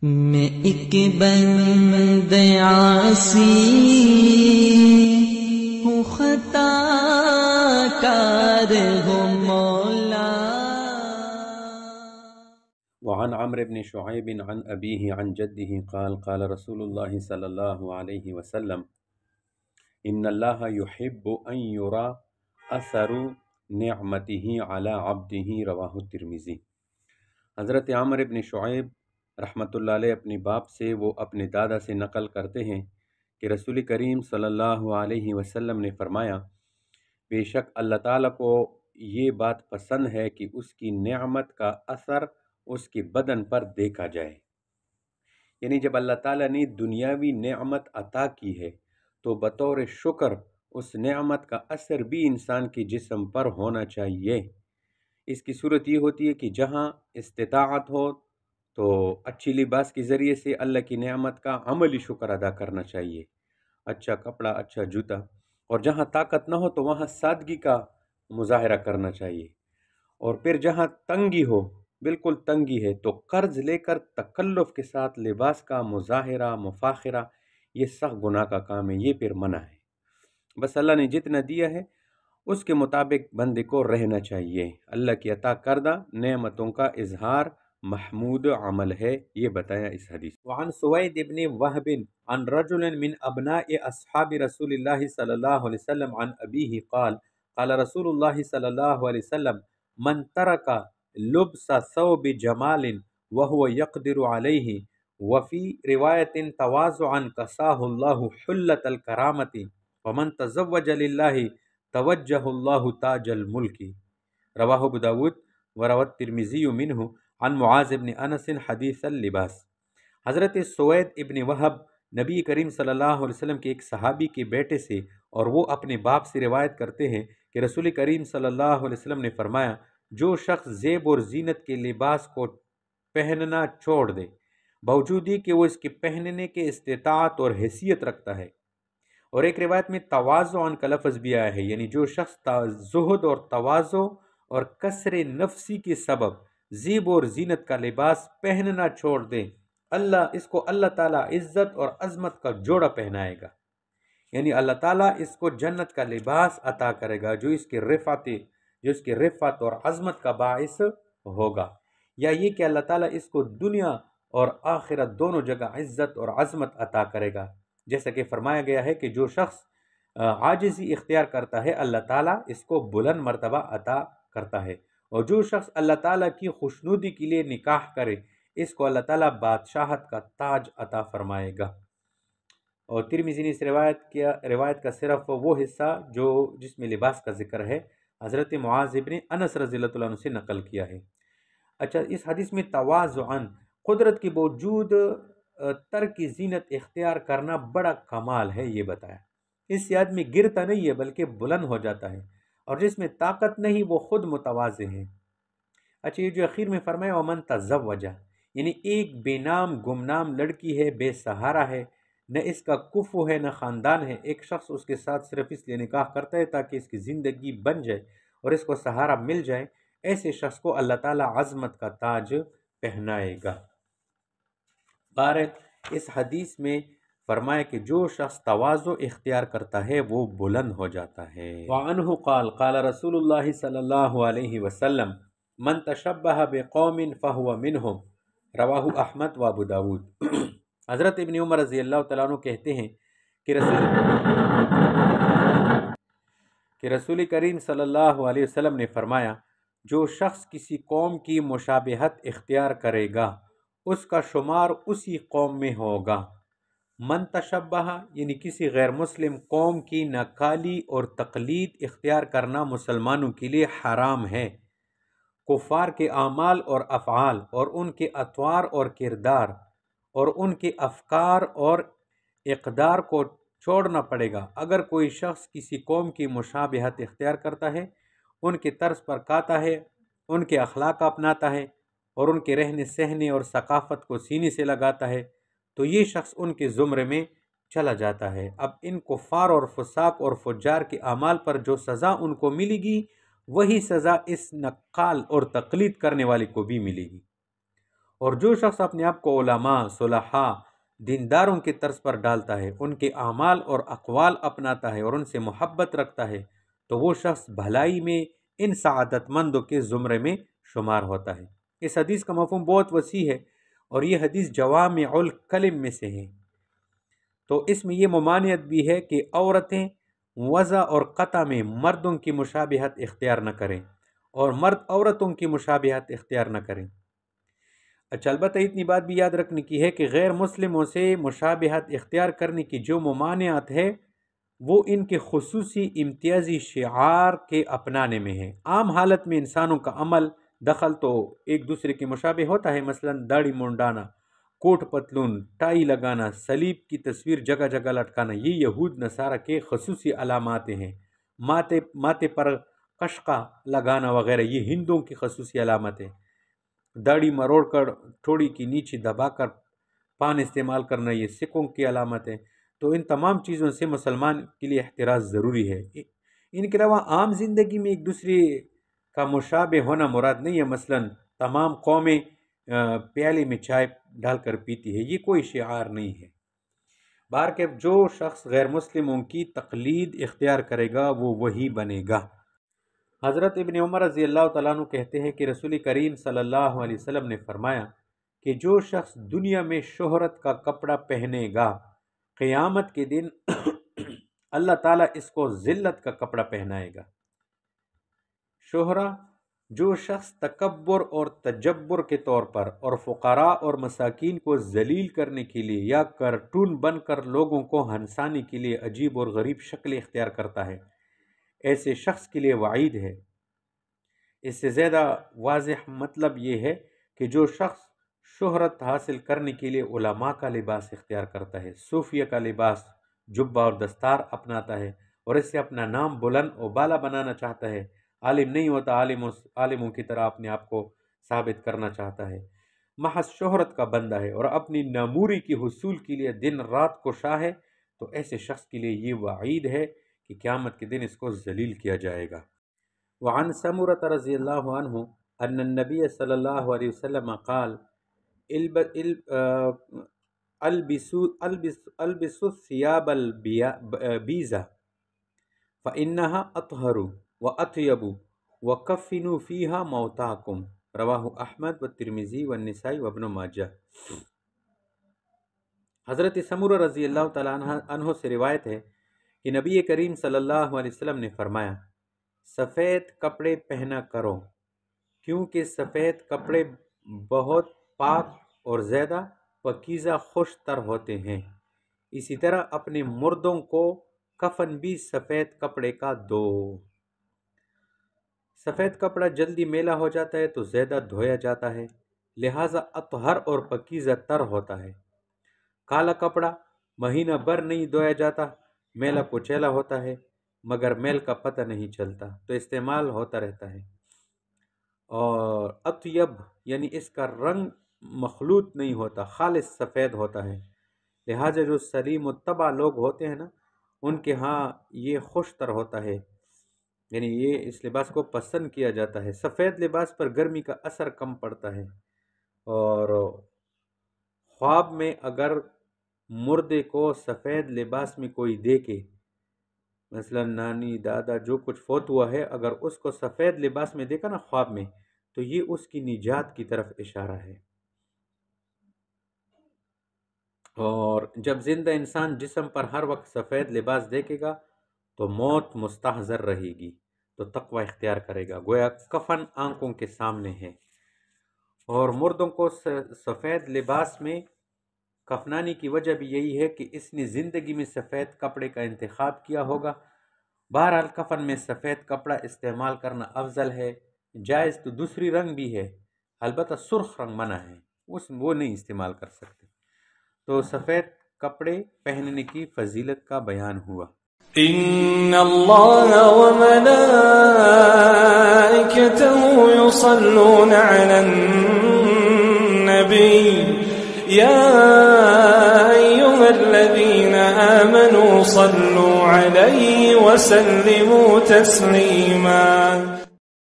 میں ایک بند عاصی ہوں، خطا کار ہوں مولا۔ وعن عمرو بن شعيب عن أبيه عن جده قال قال رسول الله صلى الله عليه وسلم إن الله يحب أن يرى أثر نعمته على عبده رواه الترمذي۔ حضرت عمرو بن شعیب رحمۃ اللہ علیہ اپنی باپ سے، وہ اپنے دادا سے نقل کرتے ہیں کہ رسول کریم صلی اللہ علیہ وسلم نے فرمایا، بے شک اللہ تعالیٰ کو یہ بات پسند ہے کہ اس کی نعمت کا اثر اس کے بدن پر دیکھا جائے۔ یعنی جب اللہ تعالیٰ نے دنیاوی نعمت عطا کی ہے تو بطور شکر اس نعمت کا اثر بھی انسان کے جسم پر ہونا چاہیے۔ اس کی صورت یہ ہوتی ہے کہ جہاں استطاعت ہو تو اچھی لباس کے ذریعے سے اللہ کی نعمت کا عملی شکر ادا کرنا چاہیے، اچھا کپڑا، اچھا جوتا، اور جہاں طاقت نہ ہو تو وہاں سادگی کا مظاہرہ کرنا چاہیے، اور پھر جہاں تنگی ہو، بالکل تنگی ہے، تو قرض لے کر تکلف کے ساتھ لباس کا مظاہرہ، مفاخرہ، یہ سخت گناہ کا کام ہے، یہ پھر منع ہے۔ بس اللہ نے جتنا دیا ہے اس کے مطابق بندے کو رہنا چاہیے۔ اللہ کی عطا کردہ نعمتوں کا اظہار محمود عمل ہے، یہ بتایا اس حدیث۔ وعن سوید بن وہب عن رجل من ابناء اصحاب رسول اللہ صلی اللہ علیہ وسلم عن ابیہ قال قال رسول اللہ صلی اللہ علیہ وسلم من ترک لبس ثوب جمال وهو يقدر عليه وفي روایت تواضعا کساہ اللہ حلۃ الکرامۃ ومن تزوج للہ توجہ اللہ تاج الملک رواہ ابو داود وروى الترمذی منہ عن معاذ بن انس حدیث اللباس۔ حضرت سوید ابن وہب نبی کریم صلی اللہ علیہ وسلم کے ایک صحابی کے بیٹے سے، اور وہ اپنے باپ سے روایت کرتے ہیں کہ رسول کریم صلی اللہ علیہ وسلم نے فرمایا، جو شخص زیب اور زینت کے لباس کو پہننا چھوڑ دے باوجود یہ کہ وہ اس کے پہننے کے استطاعت اور حیثیت رکھتا ہے، اور ایک روایت میں تواضعاً کا لفظ بھی آیا ہے، یعنی جو شخص زہد اور تواضع اور کسر نفسی کے سبب زیب اور زینت کا لباس پہننا چھوڑ دے، اس کو اللہ تعالیٰ عزت اور عظمت کا جوڑا پہنائے گا، یعنی اللہ تعالیٰ اس کو جنت کا لباس عطا کرے گا جو اس کے رفعت اور عظمت کا باعث ہوگا، یا یہ کہ اللہ تعالیٰ اس کو دنیا اور آخرت دونوں جگہ عزت اور عظمت عطا کرے گا، جیسا کہ فرمایا گیا ہے کہ جو شخص عاجزی اختیار کرتا ہے اللہ تعالیٰ اس کو بلند مرتبہ عطا کرتا ہے، اور جو شخص اللہ تعالیٰ کی خوشنودی کے لیے نکاح کرے اس کو اللہ تعالیٰ بادشاہت کا تاج عطا فرمائے گا۔ اور ترمذی نے اس روایت کا صرف وہ حصہ جس میں لباس کا ذکر ہے حضرت معاذ بن انس رضی اللہ عنہ سے نقل کیا ہے۔ اچھا، اس حدیث میں تواضعاً، قدرت کے باوجود ترک زینت اختیار کرنا بڑا کمال ہے، یہ بتایا۔ اس سے آدمی گرتا نہیں ہے بلکہ بلند ہو جاتا ہے، اور جس میں طاقت نہیں وہ خود متواضع ہے۔ اچھا، یہ جو اخیر میں فرمایا ومن تزوجہ، یعنی ایک بے نام گمنام لڑکی ہے، بے سہارا ہے، نہ اس کا کفو ہے نہ خاندان ہے، ایک شخص اس کے ساتھ صرف اس لیے نکاح کرتا ہے تاکہ اس کی زندگی بن جائے اور اس کو سہارا مل جائے، ایسے شخص کو اللہ تعالیٰ عظمت کا تاج پہنائے گا۔ بہرحال اس حدیث میں فرمایا کہ جو شخص تواضع اختیار کرتا ہے وہ بلند ہو جاتا ہے۔ وعنہ قال قال رسول اللہ صلی اللہ علیہ وسلم من تشبہ بقوم فہو منہم رواہ احمد و ابو داود۔ حضرت ابن عمر رضی اللہ تعالیٰ عنہ کہتے ہیں کہ رسول کریم صلی اللہ علیہ وسلم نے فرمایا، جو شخص کسی قوم کی مشابہت اختیار کرے گا اس کا شمار اسی قوم میں ہوگا۔ من تشبہ یعنی کسی غیر مسلم قوم کی نقالی اور تقلید اختیار کرنا مسلمانوں کے لیے حرام ہے۔ کفار کے اعمال اور افعال اور ان کے اطوار اور کردار اور ان کے افکار اور اقدار کو چھوڑنا پڑے گا۔ اگر کوئی شخص کسی قوم کی مشابہت اختیار کرتا ہے، ان کے طرز پر کھاتا ہے، ان کے اخلاق اپناتا ہے اور ان کے رہنے سہنے اور ثقافت کو سینے سے لگاتا ہے، تو یہ شخص ان کے زمرے میں چلا جاتا ہے۔ اب ان کفار اور فساق اور فجار کے اعمال پر جو سزا ان کو ملے گی وہی سزا اس نقال اور تقلید کرنے والے کو بھی ملے گی۔ اور جو شخص اپنے آپ کو علماء، صلحاء، دینداروں کے طرز پر ڈالتا ہے، ان کے اعمال اور اقوال اپناتا ہے اور ان سے محبت رکھتا ہے، تو وہ شخص بھلائی میں ان سعادت مندوں کے زمرے میں شمار ہوتا ہے۔ اس حدیث کا مفہوم بہت وسیع ہے اور یہ حدیث جوامع الکلم میں سے ہے۔ تو اس میں یہ ممانعت بھی ہے کہ عورتیں وضع اور قطع میں مردوں کی مشابہت اختیار نہ کریں اور مرد عورتوں کی مشابہت اختیار نہ کریں۔ اچھا، البتہ اتنی بات بھی یاد رکھنے کی ہے کہ غیر مسلموں سے مشابہت اختیار کرنے کی جو ممانعت ہے وہ ان کے خصوصی امتیازی شعار کے اپنانے میں ہے۔ عام حالت میں انسانوں کا عمل دخل تو ایک دوسرے کے مشابہ ہوتا ہے، مثلا داڑھی منڈانا، کوٹ پتلون، ٹائی لگانا، صلیب کی تصویر جگہ جگہ لٹکانا، یہ یہود نصارہ کے خصوصی علامات ہیں۔ ماتھے پر قشقہ لگانا وغیرہ یہ ہندوؤں کی خصوصی علامت ہے۔ داڑھی مروڑ کر تھوڑی کی نیچے دبا کر پان استعمال کرنا یہ سکھوں کی علامت ہے۔ تو ان تمام چیزوں سے مسلمان کے لیے احتراز ضروری ہے۔ ان کے علاوہ عام زندگی میں ایک دوسرے کا مشابہ ہونا مراد نہیں ہے، مثلا تمام قومیں پیالے میں چائے ڈال کر پیتی ہے، یہ کوئی شعار نہیں ہے۔ بہرکیف جو شخص غیر مسلموں کی تقلید اختیار کرے گا وہ وہی بنے گا۔ حضرت ابن عمر رضی اللہ تعالیٰ عنہ کہتے ہیں کہ رسول کریم صلی اللہ علیہ وسلم نے فرمایا کہ جو شخص دنیا میں شہرت کا کپڑا پہنے گا، قیامت کے دن اللہ تعالیٰ اس کو ذلت کا کپڑا پہنائے گا۔ شہرہ، جو شخص تکبر اور تجبر کے طور پر اور فقراء اور مساکین کو ذلیل کرنے کے لیے یا کارٹون بن کر لوگوں کو ہنسانے کے لیے عجیب اور غریب شکل اختیار کرتا ہے، ایسے شخص کے لیے وعید ہے۔ اس سے زیادہ واضح مطلب یہ ہے کہ جو شخص شہرت حاصل کرنے کے لیے علماء کا لباس اختیار کرتا ہے، صوفیہ کا لباس، جبہ اور دستار اپناتا ہے اور اس سے اپنا نام بلند و بالا بنانا چاہتا ہے، عالم نہیں ہوتا، عالموں کی طرح اپنے آپ کو ثابت کرنا چاہتا ہے، محض شہرت کا بندہ ہے اور اپنی ناموری کی حصول کے لیے دن رات کوشاں ہے، تو ایسے شخص کے لیے یہ وعید ہے کہ قیامت کے دن اس کو ذلیل کیا جائے گا۔ وعن سمرۃ رضی اللہ عنہ ان النبی صلی اللہ علیہ وسلم قال البسوا الثياب البيضاء فإنها أطهر وأطيب وكفنوا فيها موتاكم، رواہ احمد والترمذی والنسائی وابن ماجہ۔ حضرت سمرہ رضی اللہ تعالیٰ عنہ سے روایت ہے کہ نبی کریم صلی اللہ علیہ وسلم نے فرمایا، سفید کپڑے پہنا کرو کیونکہ سفید کپڑے بہت پاک اور زیادہ پاکیزہ خوش تر ہوتے ہیں، اسی طرح اپنے مردوں کو کفن بھی سفید کپڑے کا دو۔ سفید کپڑا جلدی میلا ہو جاتا ہے تو زیادہ دھویا جاتا ہے، لہٰذا اطہر اور پاکیزہ تر ہوتا ہے۔ کالا کپڑا مہینہ بھر نہیں دھویا جاتا، میلا کچیلا ہوتا ہے مگر میل کا پتہ نہیں چلتا، تو استعمال ہوتا رہتا ہے۔ اور اطیب یعنی اس کا رنگ مخلوط نہیں ہوتا، خالص سفید ہوتا ہے، لہٰذا جو سلیم و طبع لوگ ہوتے ہیں نا ان کے ہاں یہ خوش تر ہوتا ہے، یعنی یہ اس لباس کو پسند کیا جاتا ہے۔ سفید لباس پر گرمی کا اثر کم پڑتا ہے، اور خواب میں اگر مردے کو سفید لباس میں کوئی دیکھے، مثلا نانی دادا جو کچھ فوت ہوا ہے، اگر اس کو سفید لباس میں دیکھا نا خواب میں، تو یہ اس کی نجات کی طرف اشارہ ہے۔ اور جب زندہ انسان جسم پر ہر وقت سفید لباس دیکھے گا تو موت مستحضر رہے گی، تو تقوی اختیار کرے گا، گویا کفن آنکھوں کے سامنے ہے۔ اور مردوں کو سفید لباس میں کفنانے کی وجہ بھی یہی ہے کہ اس نے زندگی میں سفید کپڑے کا انتخاب کیا ہوگا۔ بہرحال کفن میں سفید کپڑا استعمال کرنا افضل ہے، جائز تو دوسری رنگ بھی ہے، البتہ سرخ رنگ منع ہے، وہ نہیں استعمال کر سکتے۔ تو سفید کپڑے پہننے کی فضیلت کا بیان ہوا۔ ان اللہ وملائکته یصلون علی النبی یا ایها الذین آمنوا صلوا علیہ وسلموا تسلیما۔